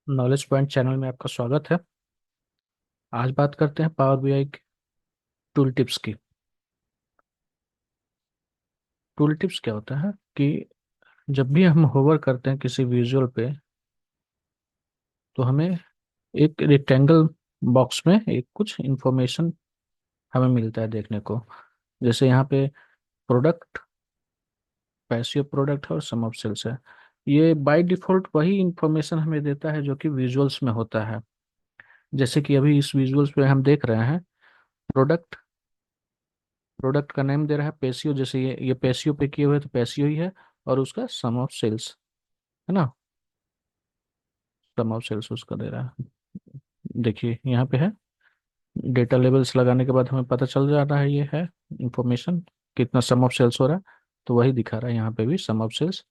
Knowledge point channel में आपका स्वागत है। आज बात करते हैं पावर बीआई टूल टिप्स की। टूल टिप्स क्या होता है कि जब भी हम होवर करते हैं किसी विजुअल पे, तो हमें एक रेक्टेंगल बॉक्स में एक कुछ इंफॉर्मेशन हमें मिलता है देखने को। जैसे यहाँ पे प्रोडक्ट, पैसिव प्रोडक्ट है और सम ऑफ सेल्स है। ये बाय डिफॉल्ट वही इंफॉर्मेशन हमें देता है जो कि विजुअल्स में होता है। जैसे कि अभी इस विजुअल्स पे हम देख रहे हैं प्रोडक्ट, प्रोडक्ट का नेम दे रहा है पेशियो। जैसे ये पेशियो पे किए हुए तो पेशियो ही है, और उसका सम ऑफ सेल्स है ना, सम ऑफ सेल्स उसका दे रहा है। देखिए यहाँ पे है, डेटा लेवल्स लगाने के बाद हमें पता चल जा रहा है ये है इंफॉर्मेशन कितना सम ऑफ सेल्स हो रहा है। तो वही दिखा रहा है यहाँ पे भी सम ऑफ सेल्स,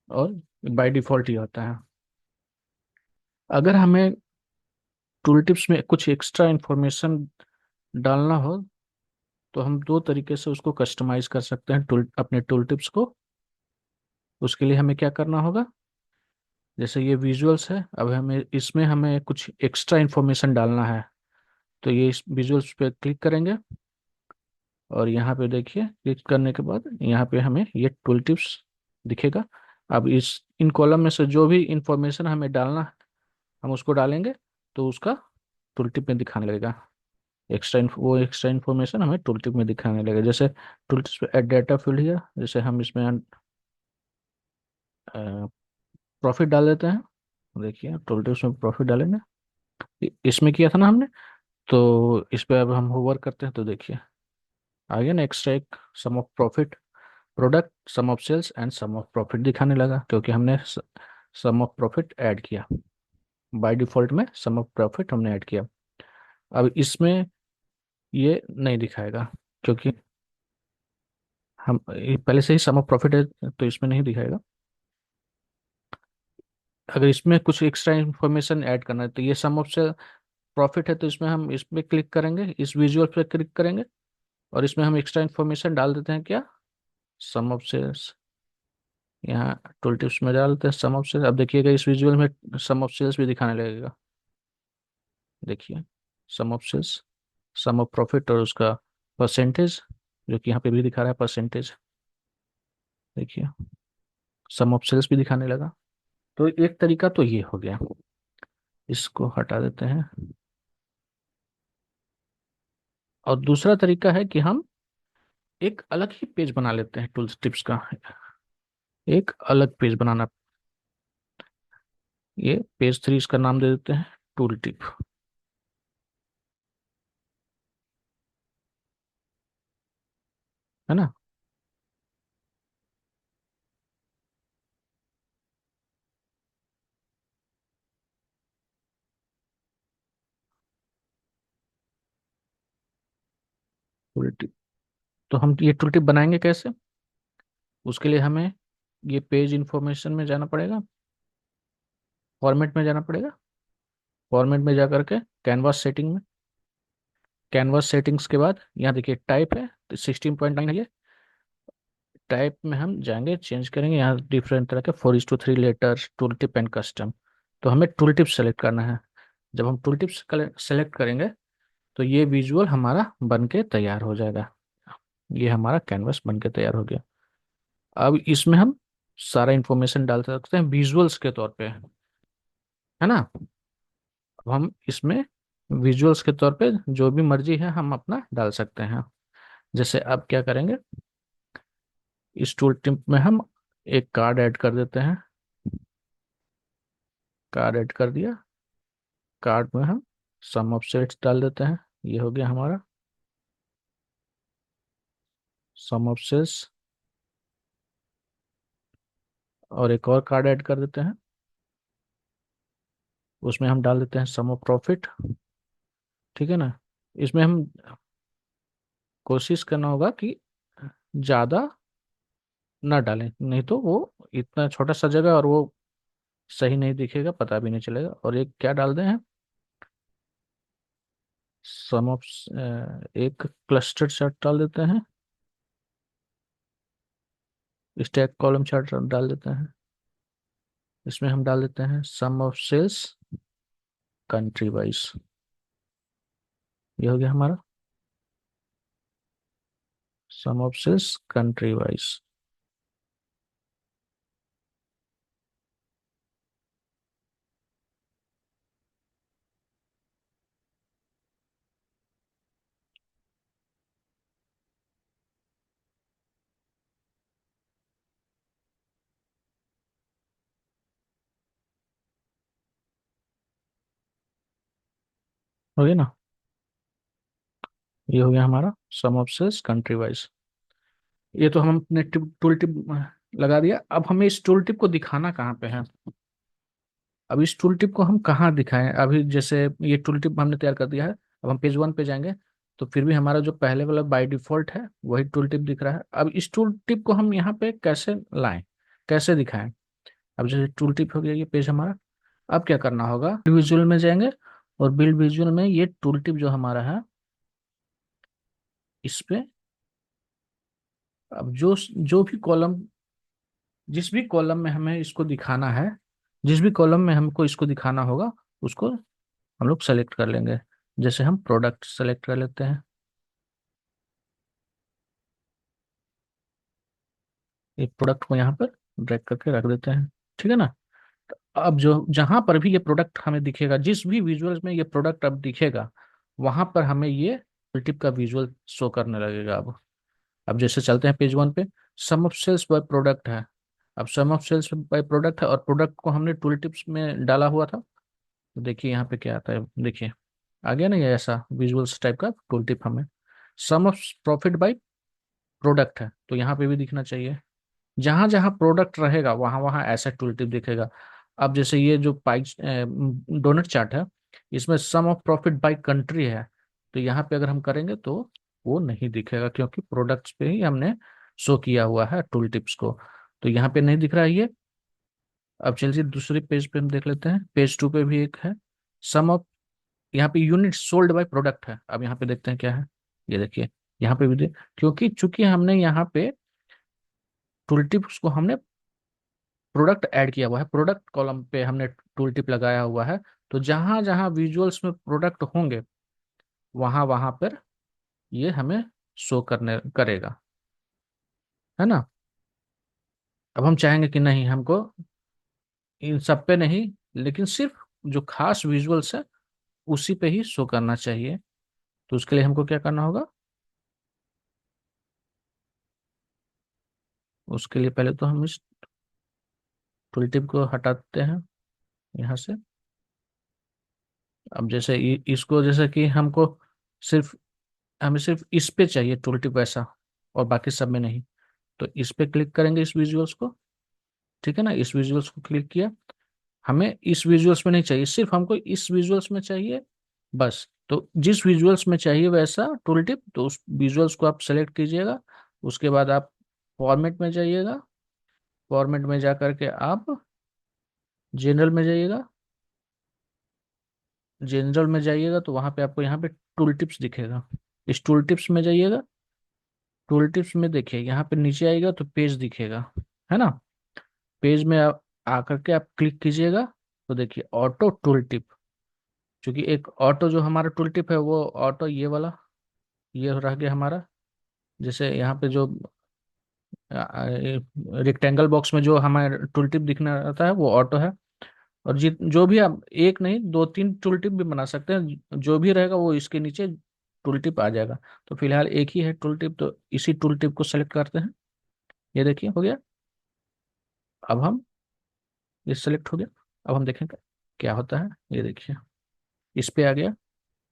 और बाय डिफॉल्ट ही आता है। अगर हमें टूल टिप्स में कुछ एक्स्ट्रा इंफॉर्मेशन डालना हो तो हम दो तरीके से उसको कस्टमाइज कर सकते हैं टूल, अपने टूल टिप्स को। उसके लिए हमें क्या करना होगा, जैसे ये विजुअल्स है, अब हमें इसमें हमें कुछ एक्स्ट्रा इन्फॉर्मेशन डालना है। तो ये इस विजुअल्स पे क्लिक करेंगे, और यहाँ पे देखिए क्लिक करने के बाद यहाँ पे हमें ये टूल टिप्स दिखेगा। अब इस इन कॉलम में से जो भी इंफॉर्मेशन हमें डालना है, हम उसको डालेंगे तो उसका टूल टिप में दिखाने लगेगा। वो एक्स्ट्रा इन्फॉर्मेशन हमें टूल टिप में दिखाने लगेगा। जैसे टूल टिप्स पे एड डाटा फील्ड है, जैसे हम इसमें प्रॉफिट डाल देते हैं। देखिए टूल टिप्स में प्रॉफिट डालेंगे, इसमें किया था ना हमने। तो इस पे अब हम होवर करते हैं तो देखिए आ गया ना एक्स्ट्रा एक sum of profit, product sum of sales and sum of profit दिखाने लगा, क्योंकि हमने सम ऑफ प्रॉफिट ऐड किया। बाय डिफॉल्ट में सम ऑफ प्रॉफिट हमने ऐड किया। अब इसमें ये नहीं दिखाएगा, क्योंकि हम ये पहले से ही सम ऑफ प्रॉफिट है, तो इसमें नहीं दिखाएगा। अगर इसमें कुछ एक्स्ट्रा इंफॉर्मेशन ऐड करना है तो ये सम ऑफ से प्रॉफिट है, तो इसमें हम इस पे क्लिक करेंगे, इस विजुअल पे क्लिक करेंगे, और इसमें हम एक्स्ट्रा इंफॉर्मेशन डाल देते हैं क्या, सम ऑफ सेल्स। यहाँ टूल टिप्स में डालते हैं सम ऑफ सेल्स। अब देखिएगा इस विजुअल में सम ऑफ सेल्स भी दिखाने लगेगा। देखिए sum of sales, sum of profit और उसका परसेंटेज, जो कि यहाँ पे भी दिखा रहा है परसेंटेज। देखिए सम ऑफ सेल्स भी दिखाने लगा। तो एक तरीका तो ये हो गया, इसको हटा देते हैं। और दूसरा तरीका है कि हम एक अलग ही पेज बना लेते हैं टूल्स टिप्स का, एक अलग पेज बनाना। ये पेज 3 इसका नाम दे देते हैं टूल टिप, है ना। टूल टिप, तो हम ये टूल टिप बनाएंगे कैसे, उसके लिए हमें ये पेज इंफॉर्मेशन में जाना पड़ेगा, फॉर्मेट में जाना पड़ेगा। फॉर्मेट में जा करके कैनवास सेटिंग में, कैनवास सेटिंग्स के बाद यहाँ देखिए टाइप है तो 16.9 है ये। टाइप में हम जाएंगे, चेंज करेंगे, यहाँ डिफरेंट तरह के 4:3 letters, tool tip and custom. तो हमें टूल टिप सेलेक्ट करना है। जब हम टूल टिप्स सेलेक्ट करेंगे तो ये विजुअल हमारा बन के तैयार हो जाएगा। ये हमारा कैनवास बन के तैयार हो गया। अब इसमें हम सारा इंफॉर्मेशन डाल सकते हैं विजुअल्स के तौर पे, है ना। अब हम इसमें विजुअल्स के तौर पे जो भी मर्जी है हम अपना डाल सकते हैं। जैसे अब क्या करेंगे, इस टूल टिप में हम एक कार्ड ऐड कर देते हैं। कार्ड ऐड कर दिया, कार्ड में हम सम ऑफ सेट्स डाल देते हैं। ये हो गया हमारा सम ऑफ सेल्स। और एक और कार्ड ऐड कर देते हैं, उसमें हम डाल देते हैं सम ऑफ प्रॉफिट। ठीक है ना। इसमें हम कोशिश करना होगा कि ज़्यादा ना डालें, नहीं तो वो इतना छोटा सा जगह और वो सही नहीं दिखेगा, पता भी नहीं चलेगा। और एक क्या डाल दें हैं, सम ऑफ, एक क्लस्टर चार्ट डाल देते हैं, स्टैक कॉलम चार्ट डाल देते हैं। इसमें हम डाल देते हैं सम ऑफ सेल्स कंट्री वाइज। ये हो गया हमारा सम ऑफ सेल्स कंट्री वाइज। हो गया ना। ये हो गया हमारा सम ऑफ सेल्स कंट्री वाइज। ये तो हम अपने टूल टिप लगा दिया। अब हमें इस टूल टिप को दिखाना कहाँ पे है? अब इस टूल टिप को हम कहाँ दिखाएं? अभी जैसे ये टूल टिप हमने तैयार कर दिया है। अब हम पेज 1 पे जाएंगे तो फिर भी हमारा जो पहले वाला बाय डिफॉल्ट है वही टूल टिप दिख रहा है। अब इस टूल टिप को हम यहाँ पे कैसे लाएं, कैसे दिखाएं? अब जैसे टूल टिप हो गया ये पेज हमारा। अब क्या करना होगा, विजुअल में जाएंगे और बिल्ड विजुअल में ये टूल टिप जो हमारा है इस पे अब जो भी कॉलम, जिस भी कॉलम में हमें इसको दिखाना है, जिस भी कॉलम में हमको इसको दिखाना होगा उसको हम लोग सेलेक्ट कर लेंगे। जैसे हम प्रोडक्ट सेलेक्ट कर लेते हैं, एक प्रोडक्ट को यहाँ पर ड्रैग करके रख देते हैं। ठीक है ना। अब जो जहां पर भी ये प्रोडक्ट हमें दिखेगा, जिस भी विजुअल्स में ये प्रोडक्ट अब दिखेगा, वहां पर हमें ये टिप का विजुअल शो करने लगेगा। अब जैसे चलते हैं पेज 1 पे। सम ऑफ सेल्स बाय प्रोडक्ट है। अब सम ऑफ सेल्स बाय प्रोडक्ट है और प्रोडक्ट को हमने टूल टिप्स में डाला हुआ था। तो देखिए यहाँ पे क्या आता है, देखिए आ गया ना ये ऐसा विजुअल्स टाइप का टूल टिप हमें। सम ऑफ प्रॉफिट बाय प्रोडक्ट है तो यहाँ पे भी दिखना चाहिए। जहां जहां प्रोडक्ट रहेगा वहां वहां ऐसा टूल टिप दिखेगा। अब जैसे ये जो पाई डोनट चार्ट है, इसमें सम ऑफ प्रॉफिट बाय कंट्री है। तो यहाँ पे अगर हम करेंगे तो वो नहीं दिखेगा क्योंकि प्रोडक्ट्स पे ही हमने शो किया हुआ है टूल टिप्स को। तो यहाँ पे नहीं दिख रहा है ये। अब चलिए दूसरे पेज पे हम देख लेते हैं। पेज 2 पे भी एक है सम ऑफ, यहाँ पे यूनिट सोल्ड बाय प्रोडक्ट है। अब यहाँ पे देखते हैं क्या है। ये देखिए यहाँ पे भी क्योंकि चूंकि हमने यहाँ पे टूल टिप्स को हमने प्रोडक्ट ऐड किया हुआ है, प्रोडक्ट कॉलम पे हमने टूल टिप लगाया हुआ है। तो जहां जहां विजुअल्स में प्रोडक्ट होंगे वहां वहां पर ये हमें शो करने करेगा, है ना। अब हम चाहेंगे कि नहीं, हमको इन सब पे नहीं, लेकिन सिर्फ जो खास विजुअल्स है उसी पे ही शो करना चाहिए। तो उसके लिए हमको क्या करना होगा, उसके लिए पहले तो हम इस टूल टिप को हटाते हैं यहाँ से। अब जैसे इसको जैसे कि हमको सिर्फ, हमें सिर्फ इस पे चाहिए टूल टिप वैसा और बाकी सब में नहीं। तो इस पे क्लिक करेंगे इस विजुअल्स को। ठीक है ना, इस विजुअल्स को क्लिक किया। हमें इस विजुअल्स में नहीं चाहिए, सिर्फ हमको इस विजुअल्स में चाहिए बस। तो जिस विजुअल्स में चाहिए वैसा टूल टिप, तो उस विजुअल्स को आप सेलेक्ट कीजिएगा। उसके बाद आप फॉर्मेट में जाइएगा। फॉर्मेट में जा करके आप जनरल में जाइएगा। जनरल में जाइएगा तो वहां पे आपको यहाँ पे टूल टिप्स दिखेगा। इस टूल टिप्स में जाइएगा। टूल टिप्स में देखिए यहाँ पे नीचे आएगा तो पेज दिखेगा, है ना। पेज में आप आकर के आप क्लिक कीजिएगा तो देखिए ऑटो टूल टिप। क्योंकि एक ऑटो जो हमारा टूल टिप है वो ऑटो ये वाला, ये रह गया हमारा। जैसे यहाँ पे जो रेक्टेंगल बॉक्स में जो हमारा टूल टिप दिखना रहता है वो ऑटो है। और जो भी आप एक नहीं 2 3 टूल टिप भी बना सकते हैं, जो भी रहेगा वो इसके नीचे टूल टिप आ जाएगा। तो फिलहाल एक ही है टूल टिप तो इसी टूल टिप को सेलेक्ट करते हैं। ये देखिए हो गया। अब हम, ये सेलेक्ट हो गया। अब हम देखेंगे क्या होता है। ये देखिए इस पे आ गया,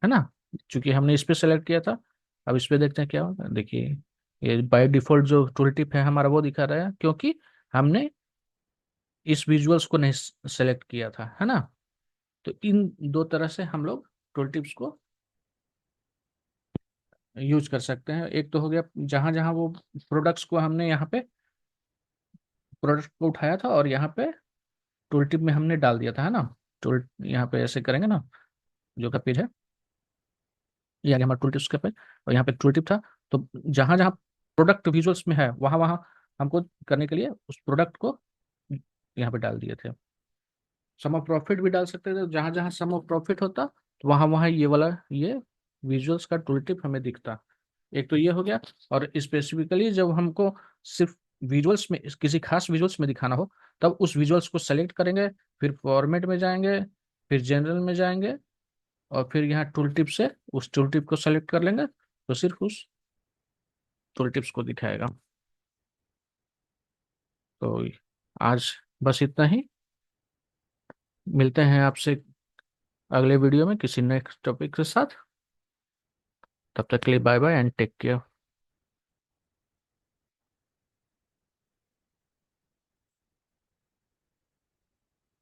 है ना। चूंकि हमने इस पे सेलेक्ट किया था। अब इस पे देखते हैं क्या होगा। देखिए ये बाय डिफॉल्ट जो टूल टिप है हमारा वो दिखा रहा है क्योंकि हमने इस विजुअल्स को नहीं सेलेक्ट किया था, है ना। तो इन दो तरह से हम लोग टूल टिप्स को यूज कर सकते हैं। एक तो हो गया जहां जहां वो प्रोडक्ट्स को हमने यहाँ पे प्रोडक्ट को उठाया था और यहाँ पे टूल टिप में हमने डाल दिया था, है ना। टूल यहाँ पे ऐसे करेंगे ना, जो का पेज है ये आ गया हमारा टूल टिप्स का पेज। और यहाँ पे टूल टिप था। तो जहां जहां प्रोडक्ट विजुअल्स में है वहां वहां हमको करने के लिए उस प्रोडक्ट को यहाँ पे डाल दिए थे। सम ऑफ प्रॉफिट भी डाल सकते थे, जहां जहां सम ऑफ प्रॉफिट होता तो वहां वहां ये वाला, ये विजुअल्स का टूल टिप हमें दिखता। एक तो ये हो गया। और स्पेसिफिकली जब हमको सिर्फ विजुअल्स में, किसी खास विजुअल्स में दिखाना हो, तब उस विजुअल्स को सेलेक्ट करेंगे, फिर फॉर्मेट में जाएंगे, फिर जनरल में जाएंगे, और फिर यहाँ टूल टिप से उस टूल टिप को सेलेक्ट कर लेंगे, तो सिर्फ उस टूल टिप्स को दिखाएगा। तो आज बस इतना ही। मिलते हैं आपसे अगले वीडियो में किसी नेक्स्ट टॉपिक के साथ। तब तक के लिए bye bye and take care.